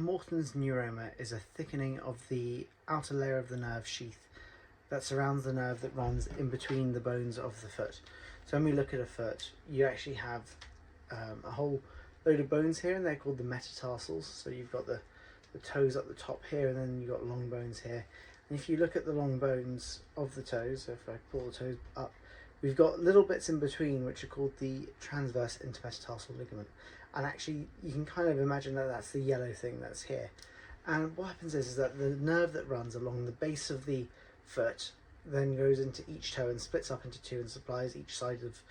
A Morton's neuroma is a thickening of the outer layer of the nerve sheath that surrounds the nerve that runs in between the bones of the foot. So when we look at a foot, you actually have a whole load of bones here, and they're called the metatarsals. So you've got the toes at the top here, and then you've got long bones here. And if you look at the long bones of the toes, so if I pull the toes up, we've got little bits in between which are called the transverse intermetatarsal ligament. And actually you can kind of imagine that that's the yellow thing that's here. And what happens is that the nerve that runs along the base of the foot then goes into each toe and splits up into two and supplies each side of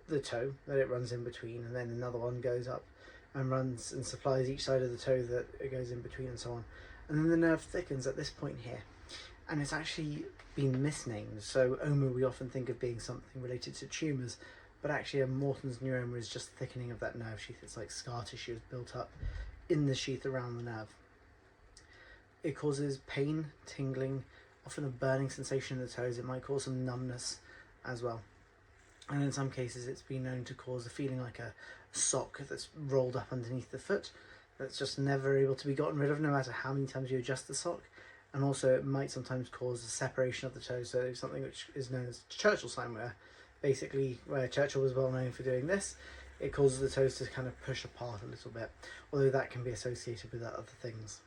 the toe that it runs in between, and then another one goes up and runs and supplies each side of the toe that it goes in between, and so on. And then the nerve thickens at this point here, and it's actually been misnamed. So OMA we often think of being something related to tumours, but actually a Morton's neuroma is just thickening of that nerve sheath. It's like scar tissue is built up in the sheath around the nerve. It causes pain, tingling, often a burning sensation in the toes. It might cause some numbness as well. And in some cases it's been known to cause a feeling like a sock that's rolled up underneath the foot that's just never able to be gotten rid of no matter how many times you adjust the sock. And also it might sometimes cause a separation of the toes, so something which is known as Churchill sign, where Churchill was well known for doing this. It causes the toes to kind of push apart a little bit, although that can be associated with other things.